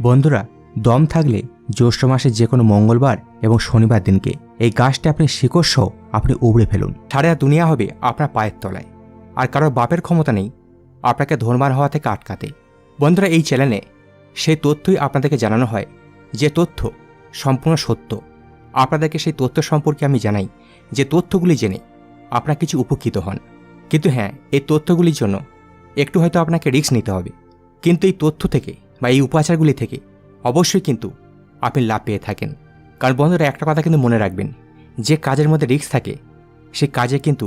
বন্ধুরা, দম থাকলে জ্যৈষ্ঠ মাসের যে কোনো মঙ্গলবার এবং শনিবার দিনকে এই গাছটা আপনি শিকড় সহ আপনি উবড়ে ফেলুন। সারা দুনিয়া হবে আপনার পায়ের তলায়, আর কারোর বাপের ক্ষমতা নেই আপনাকে ধর্মার হওয়া থেকে আটকাতে। বন্ধুরা, এই চ্যানেলে সেই তথ্যই আপনাদেরকে জানানো হয় যে তথ্য সম্পূর্ণ সত্য। আপনাদেরকে সেই তথ্য সম্পর্কে আমি জানাই যে তথ্যগুলি জেনে আপনারা কিছু উপকৃত হন। কিন্তু হ্যাঁ, এই তথ্যগুলির জন্য একটু হয়তো আপনাকে রিস্ক নিতে হবে, কিন্তু এই তথ্য থেকে বা এই উপাচারগুলি থেকে অবশ্যই কিন্তু আপনি লাভ পেয়ে থাকেন। কারণ বন্ধুরা, একটা কথা কিন্তু মনে রাখবেন, যে কাজের মধ্যে রিস্ক থাকে সেই কাজে কিন্তু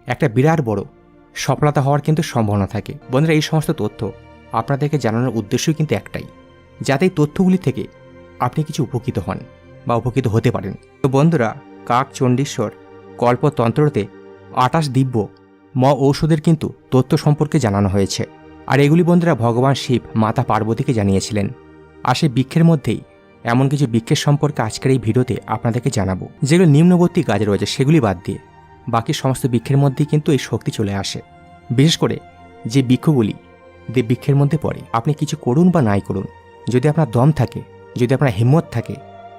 একটা বিরাট বড় সফলতা হওয়ার কিন্তু সম্ভাবনা থাকে। বন্ধুরা, এই সমস্ত তথ্য আপনাদেরকে জানানোর উদ্দেশ্যই কিন্তু একটাই, যাতে এই তথ্যগুলি থেকে আপনি কিছু উপকৃত হন বা উপকৃত হতে পারেন। তো বন্ধুরা, কাক চণ্ডীশ্বর কল্পতন্ত্রতে 28 দিব্য ঔষধের কিন্তু তথ্য সম্পর্কে জানানো হয়েছে। আর এগুলি বন্ধুরা ভগবান শিব মাতা পার্বতীকে জানিয়েছিলেন। আর সেই বৃক্ষের মধ্যেই এমন কিছু বৃক্ষের সম্পর্কে আজকের এই ভিডিওতে আপনাদেরকে জানাবো, যেগুলো নিম্নবর্তী কাজে রয়েছে সেগুলি বাদ দিয়ে বাকি সমস্ত বৃক্ষের মধ্যেই কিন্তু এই শক্তি চলে আসে। বিশেষ করে যে বৃক্ষগুলি বৃক্ষের মধ্যে পড়ে, আপনি কিছু করুন বা নাই করুন, যদি আপনার দম থাকে, যদি আপনার হিম্মত থাকে,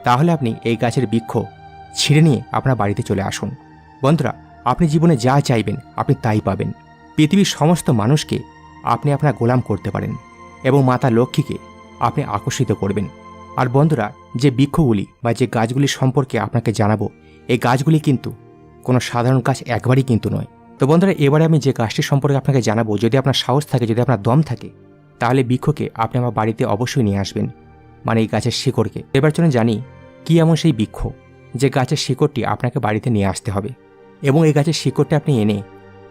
তাহলে আপনি এই গাছের বৃক্ষ ছিঁড়ে নিয়ে আপনার বাড়িতে চলে আসুন। বন্ধুরা, আপনি জীবনে যা চাইবেন আপনি তাই পাবেন। পৃথিবীর সমস্ত মানুষকে আপনি আপনার গোলাম করতে পারেন এবং মাতা লক্ষ্মীকে আপনি আকর্ষিত করবেন। আর বন্ধুরা, যে বৃক্ষগুলি বা যে গাছগুলি সম্পর্কে আপনাকে জানাবো, এই গাছগুলি কিন্তু কোনো সাধারণ গাছ একবারই কিন্তু নয়। তো বন্ধুরা, এবারে আমি যে গাছটি সম্পর্কে আপনাকে জানাবো, যদি আপনার সাহস থাকে, যদি আপনার দম থাকে, তাহলে বৃক্ষকে আপনি আমার বাড়িতে অবশ্যই নিয়ে আসবেন, মানে এই গাছের শিকড়কে। এবার চলুন জানি কি এমন সেই বৃক্ষ যে গাছের শিকড়টি আপনাকে বাড়িতে নিয়ে আসতে হবে, এবং এই গাছের শিকড়টা আপনি এনে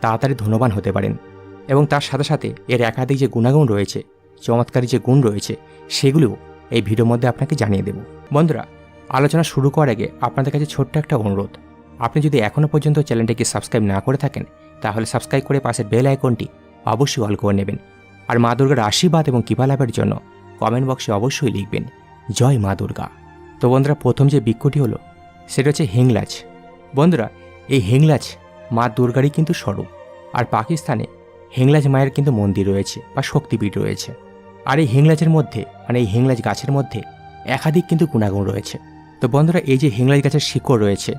তাড়াতাড়ি ধনবান হতে পারেন। এবং তার সাথে সাথে এর একাধিক যে গুণাগুণ রয়েছে, চমৎকারী যে গুণ রয়েছে, সেগুলোও এই ভিডিওর মধ্যে আপনাকে জানিয়ে দেব। বন্ধুরা, আলোচনা শুরু করার আগে আপনাদের কাছে ছোট্ট একটা অনুরোধ, আপনি যদি এখনও পর্যন্ত চ্যানেলটিকে সাবস্ক্রাইব না করে থাকেন, তাহলে সাবস্ক্রাইব করে পাশের বেল আইকনটি অবশ্যই অল করে নেবেন। আর মা দুর্গার আশীর্বাদ এবং কৃপা লাভের জন্য কমেন্ট বক্সে অবশ্যই লিখবেন জয় মা দুর্গা। তো বন্ধুরা, প্রথম যে বৃক্ষটি হলো সেটা হচ্ছে হিংলাজ। বন্ধুরা, এই হিংলাজ মা দুর্গারই কিন্তু স্বরূপ। আর পাকিস্তানে হিংলাজ মায়ের কিন্তু মন্দির রয়েছে বা শক্তিপীঠ রয়েছে। আর এই হিংলাজের মধ্যে, মানে এই হিংলাজ গাছের মধ্যে একাধিক কিন্তু গুণাগুণ রয়েছে। তো বন্ধুরা, এই যে হিংলাজ গাছের শিকড় রয়েছে,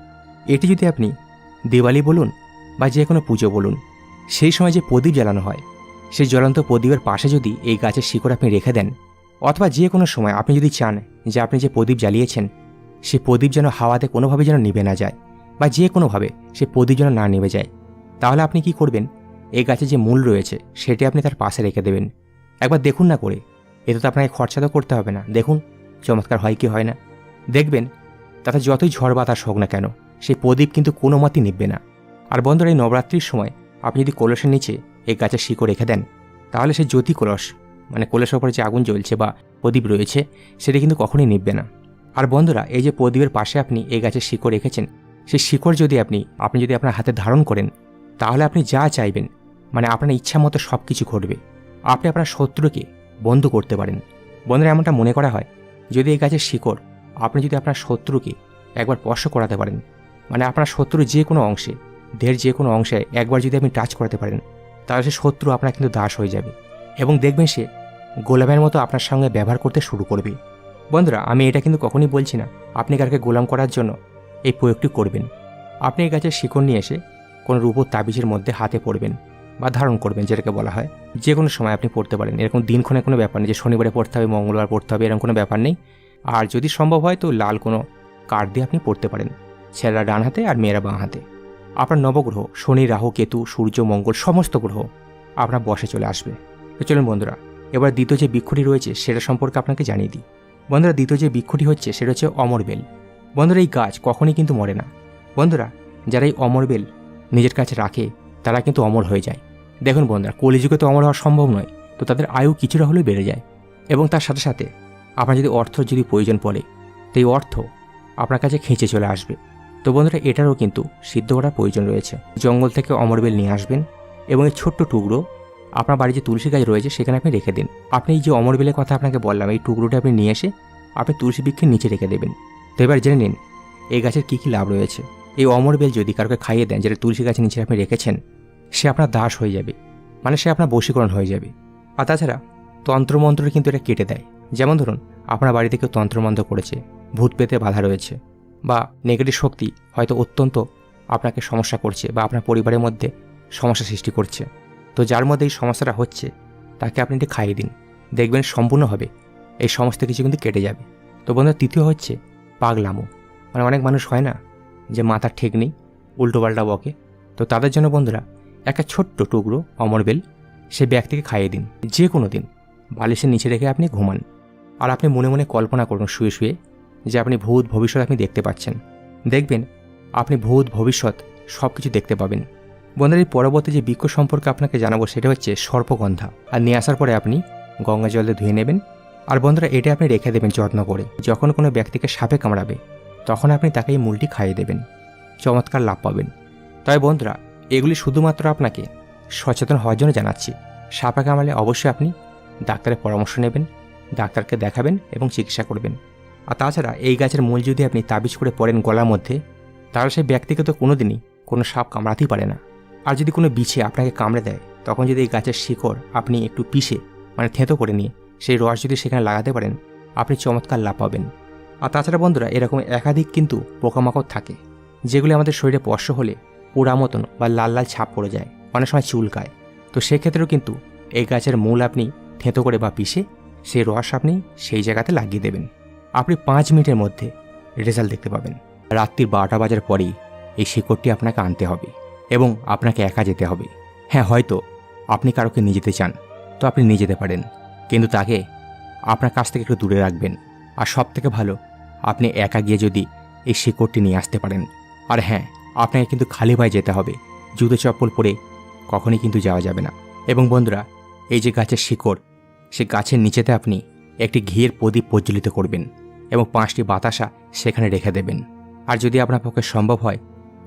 এটি যদি আপনি দিওয়ালি বলুন বা যে কোনো পুজো বলুন, সেই সময় যে প্রদীপ জ্বালানো হয়, সেই জ্বলন্ত প্রদীপের পাশে যদি এই গাছের শিকড় আপনি রেখে দেন, অথবা যে কোনো সময় আপনি যদি চান যে আপনি যে প্রদীপ জ্বালিয়েছেন সেই প্রদীপ যেন হাওয়াতে কোনোভাবে যেন নিভে না যায়, বা যে কোনোভাবে সে প্রদীপ যেন না নিভে যায়, তাহলে আপনি কি করবেন, এই গাছের যে মূল রয়েছে সেটি আপনি তার পাশে রেখে দেবেন। একবার দেখুন না করে, এতে তো আপনাকে খরচা তো করতে হবে না। দেখুন চমৎকার হয় কি হয় না। দেখবেন তাতে যতই ঝড় বাতাস হোক না কেন, সেই প্রদীপ কিন্তু কোনো মতেই নিভবে না। আর বন্ধুরা, এই নবরাত্রির সময় আপনি যদি কলসের নিচে এই গাছের শিকড় রেখে দেন, তাহলে সেই জ্যোতি কলস, মানে কলসের ওপরে যে আগুন জ্বলছে বা প্রদীপ রয়েছে, সেটা কিন্তু কখনোই নিভবে না। আর বন্ধুরা, এই যে প্রদীপের পাশে আপনি এই গাছের শিকড় রেখেছেন, সেই শিকড় যদি আপনি যদি আপনার হাতে ধারণ করেন, তাহলে আপনি যা চাইবেন, মানে আপনার ইচ্ছা মতো সব কিছু ঘটবে। আপনি আপনার শত্রুকে বন্ধ করতে পারেন। বন্ধুরা, এমনটা মনে করা হয়, যদি এই গাছের শিকড় আপনি যদি আপনার শত্রুকে একবার স্পর্শ করাতে পারেন, মানে আপনার শত্রুর যে কোনো অংশে, দেহের যে কোনো অংশে একবার যদি আপনি টাচ করাতে পারেন, তাহলে সে শত্রু আপনার কিন্তু দাস হয়ে যাবে এবং দেখবেন সে গোলামের মতো আপনার সঙ্গে ব্যবহার করতে শুরু করবে। বন্ধুরা, আমি এটা কিন্তু কখনই বলছি না আপনি কারকে গোলাম করার জন্য এই প্রয়োগটি করবেন। আপনি এই গাছের শিকড় নিয়ে এসে কোনো রূপোর তাবিজের মধ্যে হাতে পড়বেন বা ধারণ করবেন, যেটাকে বলা হয়। যে কোনো সময় আপনি পড়তে পারেন, এরকম দিনক্ষণে কোনো ব্যাপার নেই যে শনিবারে পড়তে হবে, মঙ্গলবার পড়তে হবে, এরকম কোনো ব্যাপার নেই। আর যদি সম্ভব হয় তো লাল কোনো কার্ড দিয়ে আপনি পড়তে পারেন, ছেলেরা ডান হাতে আর মেয়েরা বাঁ হাতে। আপনার নবগ্রহ শনি, রাহু, কেতু, সূর্য, মঙ্গল সমস্ত গ্রহ আপনার বশে চলে আসবে। তো চলুন বন্ধুরা, এবার দ্বিতীয় যে বৃক্ষটি রয়েছে সেটা সম্পর্কে আপনাকে জানিয়ে দিই। বন্ধুরা, দ্বিতীয় যে বৃক্ষটি হচ্ছে সেটা হচ্ছে অমরবেল। বন্ধুরা, এই গাছ কখনই কিন্তু মরে না। বন্ধুরা, যারা এই অমরবেল নিজের কাছে রাখে তারা কিন্তু অমর হয়ে যায়। দেখুন বন্ধুরা, কলিযুগে তো অমর হওয়া সম্ভব নয়, তো তাদের আয়ু কিছুটা হলেও বেড়ে যায়। এবং তার সাথে সাথে আপনার যদি অর্থ যদি প্রয়োজন পড়ে, তো এই অর্থ আপনার কাছে খেঁচে চলে আসবে। তো বন্ধুরা, এটারও কিন্তু সিদ্ধ করার প্রয়োজন রয়েছে। জঙ্গল থেকে অমরবেল নিয়ে আসবেন এবং এই ছোট্ট টুকরো আপনার বাড়ি যে তুলসী গাছ রয়েছে সেখানে আপনি রেখে দিন। আপনি এই যে অমরবেলের কথা আপনাকে বললাম, এই টুকরোটা আপনি নিয়ে এসে আপনি তুলসী বৃক্ষের নিচে রেখে দেবেন। তো এবার জেনে নিন এই গাছের কী কী লাভ রয়েছে। এই অমরবেল যদি কাউকে খাইয়ে দেন, যেটা তুলসী গাছের নিচে আপনি রেখেছেন, সে আপনার দাস হয়ে যাবে, মানে সে আপনার বশীকরণ হয়ে যাবে। আর তাছাড়া তন্ত্রমন্ত্র কিন্তু এটা কেটে দেয়। যেমন ধরুন, আপনার বাড়িতে কেউ তন্ত্রমন্ত্র করেছে, ভূত পেতে বাধা রয়েছে, বা নেগেটিভ শক্তি হয়তো অত্যন্ত আপনাকে সমস্যা করছে বা আপনার পরিবারের মধ্যে সমস্যা সৃষ্টি করছে, তো যার মধ্যে এই সমস্যাটা হচ্ছে তাকে আপনি এটি খাইয়ে দিন, দেখবেন সম্পূর্ণভাবে এই সমস্ত কিছু কিন্তু কেটে যাবে। তো বন্ধুরা, তৃতীয় হচ্ছে পাগলামো। মানে অনেক মানুষ হয় না যে মাথার ঠিক নেই, উল্টোপাল্টা বকে, তো তাদের জন্য বন্ধুরা একটা ছোট্ট টুকরো অমরবেল সে ব্যক্তিকে খাইয়ে দিন, যে কোনো দিন বালিশের নিচে রেখে আপনি ঘুমান। আর আপনি মনে মনে কল্পনা করুন শুয়ে শুয়ে যে আপনি ভূত ভবিষ্যৎ আপনি দেখতে পাচ্ছেন, দেখবেন আপনি ভূত ভবিষ্যৎ সব কিছু দেখতে পাবেন। বন্ধুরা, এই পরবর্তী যে বৃক্ষ সম্পর্কে আপনাকে জানাবো সেটা হচ্ছে সর্পগন্ধা। আর নিয়ে আসার পরে আপনি গঙ্গা জলে ধুয়ে নেবেন। আর বন্ধুরা, এটা আপনি রেখে দেবেন যত্ন করে। যখন কোনো ব্যক্তিকে সাপে কামড়াবে তখন আপনি তাকে এই মূলটি খাইয়ে দেবেন, চমৎকার লাভ পাবেন। তবে বন্ধুরা, এগুলি শুধুমাত্র আপনাকে সচেতন হওয়ার জন্য জানাচ্ছি। সাপে কামড়ালে অবশ্যই আপনি ডাক্তারের পরামর্শ নেবেন, ডাক্তারকে দেখাবেন এবং চিকিৎসা করবেন। আর তাছাড়া এই গাছের মূল যদি আপনি তাবিজ করে পড়েন গলার মধ্যে, তাহলে সেই ব্যক্তিকে তো কোনো দিনই কোনো সাপ কামড়াতেই পারে না। আর যদি কোনো বিছে আপনাকে কামড়ে দেয়, তখন যদি এই গাছের শিকড় আপনি একটু পিষে মানে থেঁতো করে নিয়ে সেই রস যদি সেখানে লাগাতে পারেন, আপনি চমৎকার লাভ পাবেন। আর তাছাড়া বন্ধুরা, এরকম একাধিক কিন্তু পোকামাকড় থাকে যেগুলি আমাদের শরীরে স্পর্শ হলে পোড়া মতন বা লাল লাল ছাপ পড়ে যায়, অনেক সময় চুলকায়। তো সেক্ষেত্রেও কিন্তু এই গাছের মূল আপনি থেঁতো করে বা পিষে সেই রস আপনি সেই জায়গাতে লাগিয়ে দেবেন। আপনি 5 মিনিটের মধ্যে রেজাল্ট দেখতে পাবেন। রাত্রি 12টা বাজার পরেই এই শিকড়টি আপনাকে আনতে হবে এবং আপনাকে একা যেতে হবে। হ্যাঁ, হয়তো আপনি কারোকে নিয়ে যেতে চান, তো আপনি নিয়ে যেতে পারেন, কিন্তু তাকে আপনার কাছ থেকে একটু দূরে রাখবেন। আর সব থেকে ভালো আপনি একা গিয়ে যদি এই শিকড়টি নিয়ে আসতে পারেন। আর হ্যাঁ, আপনাকে কিন্তু খালি পায়ে যেতে হবে, জুতো চপ্পল পরে কখনই কিন্তু যাওয়া যাবে না। এবং বন্ধুরা, এই যে গাছের শিকড়, সে গাছের নিচেতে আপনি একটি ঘিয়ের প্রদীপ প্রজ্বলিত করবেন এবং 5টি বাতাসা সেখানে রেখে দেবেন। আর যদি আপনার পক্ষে সম্ভব হয়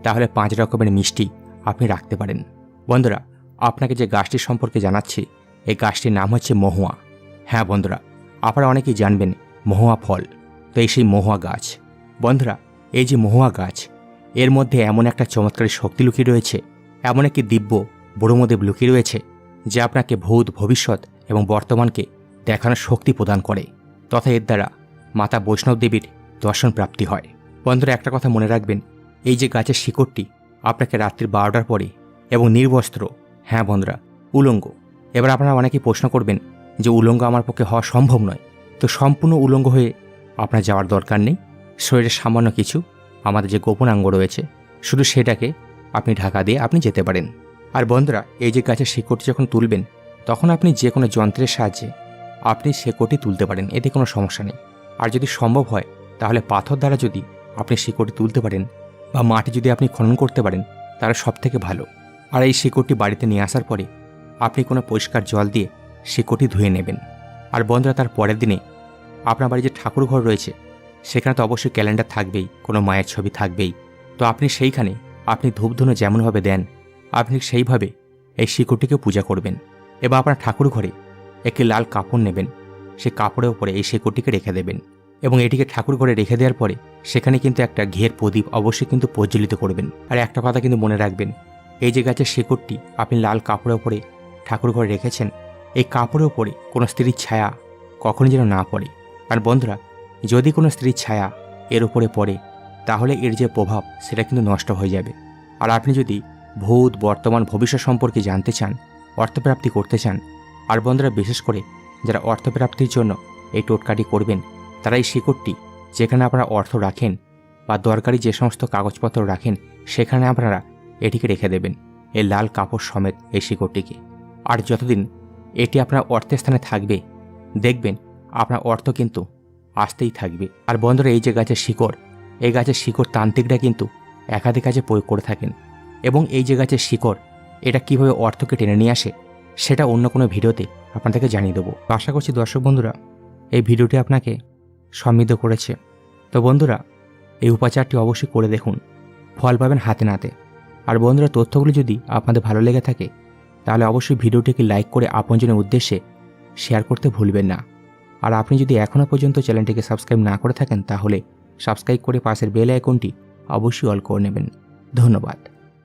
তাহলে 5 রকমের মিষ্টি আপনি রাখতে পারেন। বন্ধুরা, আপনাকে যে গাছটির সম্পর্কে জানাচ্ছি, এই গাছটির নাম হচ্ছে মহুয়া। হ্যাঁ বন্ধুরা, আপনারা অনেকেই জানবেন মহুয়া ফল, তো এই সেই মহুয়া গাছ। বন্ধুরা, এই যে মহুয়া গাছ, এর মধ্যে এমন একটা চমৎকারী শক্তি লুকিয়ে রয়েছে, এমন একটি দিব্য ব্রহ্মদেব লুকিয়ে রয়েছে যে আপনাকে ভূত ভবিষ্যৎ এবং বর্তমানকে দেখানোর শক্তি প্রদান করে, তথা এর দ্বারা মাতা বৈষ্ণব দেবীর দর্শন প্রাপ্তি হয়। বন্ধুরা, একটা কথা মনে রাখবেন, এই যে গাছের শিকড়টি আপনাকে রাত্রি 12টার পরে এবং নির্বস্ত্র, হ্যাঁ বন্ধুরা, উলঙ্গ। এবার আপনারা অনেকেই প্রশ্ন করবেন যে উলঙ্গ আমার পক্ষে হওয়া সম্ভব নয়। তো সম্পূর্ণ উলঙ্গ হয়ে আপনার যাওয়ার দরকার নেই। শরীরের সামান্য কিছু আমাদের যে গোপন অঙ্গ রয়েছে, শুধু সেটাকে আপনি ঢাকা দিয়ে আপনি যেতে পারেন। আর বন্ধুরা, এই যে গাছের শিকড়টি যখন তুলবেন, তখন আপনি যে কোনো যন্ত্রের সাহায্যে আপনি শিকড়টি তুলতে পারেন, এতে কোনো সমস্যা নেই। আর যদি সম্ভব হয় তাহলে পাথর দ্বারা যদি আপনি শিকড়টি তুলতে পারেন বা মাটি যদি আপনি খনন করতে পারেন, তাহলে সব থেকে ভালো। আর এই শিকড়টি বাড়িতে নিয়ে আসার পরে আপনি কোনো পরিষ্কার জল দিয়ে শিকড়টি ধুয়ে নেবেন। আর বন্ধুরা, তার পরের দিনে আপনার বাড়ি যে ঠাকুর ঘর রয়েছে সেখানে তো অবশ্যই ক্যালেন্ডার থাকবেই, কোনো মায়ের ছবি থাকবেই। তো আপনি সেইখানে আপনি ধূপধুনো যেমনভাবে দেন, আপনি সেইভাবে এই শিকড়টিকে পূজা করবেন। এবার আপনার ঠাকুর ঘরে একটি লাল কাপড় নেবেন, সেই কাপড়ের উপরে এই শিকড়টিকে রেখে দেবেন এবং এটিকে ঠাকুর ঘরে রেখে দেওয়ার পরে সেখানে কিন্তু একটা ঘিয়ের প্রদীপ অবশ্যই কিন্তু প্রজ্বলিত করবেন। আর একটা কথা কিন্তু মনে রাখবেন, এই যে গাছের শিকড়টি আপনি লাল কাপড়ের উপরে ঠাকুর ঘরে রেখেছেন, এই কাপড়ের উপরে কোনো স্ত্রীর ছায়া কখনই যেন না পড়ে। আর বন্ধুরা, যদি কোনো স্ত্রীর ছায়া এর উপরে পড়ে তাহলে এর যে প্রভাব সেটা কিন্তু নষ্ট হয়ে যাবে। আর আপনি যদি ভূত বর্তমান ভবিষ্যৎ সম্পর্কে জানতে চান, অর্থপ্রাপ্তি করতে চান, আর বন্ধুরা বিশেষ করে যারা অর্থপ্রাপ্তির জন্য এই টোটকাটি করবেন, তারা এই শিকড়টি যেখানে আপনারা অর্থ রাখেন বা দরকারি যে সমস্ত কাগজপত্র রাখেন সেখানে আপনারা এটিকে রেখে দেবেন, এই লাল কাপড় সমেত এই শিকড়টিকে। আর যতদিন এটি আপনার অর্থের স্থানে থাকবে, দেখবেন আপনার অর্থ কিন্তু আসতেই থাকবে। আর বন্ধুরা, এই যে গাছের শিকড়, এই গাছের শিকড় তান্ত্রিকরা কিন্তু একাধিক কাজে প্রয়োগ করে থাকেন এবং এই যে গাছের শিকড়, এটা কীভাবে অর্থকে টেনে নিয়ে আসে সেটা অন্য কোনো ভিডিওতে আপনাদেরকে জানিয়ে দেবো। আশা করছি দর্শক বন্ধুরা এই ভিডিওটি আপনাকে সমৃদ্ধ করেছে। তো বন্ধুরা, এই উপাচারটি অবশ্যই করে দেখুন, ফল পাবেন হাতে নাতে। আর বন্ধুরা, তথ্যগুলি যদি আপনাদের ভালো লেগে থাকে তাহলে অবশ্যই ভিডিওটিকে লাইক করে আপনজনের উদ্দেশ্যে শেয়ার করতে ভুলবেন না। আর আপনি যদি এখনও পর্যন্ত চ্যানেলটিকে সাবস্ক্রাইব না করে থাকেন তাহলে সাবস্ক্রাইব করে পাশের বেল আইকনটি অবশ্যই অল করে নেবেন। ধন্যবাদ।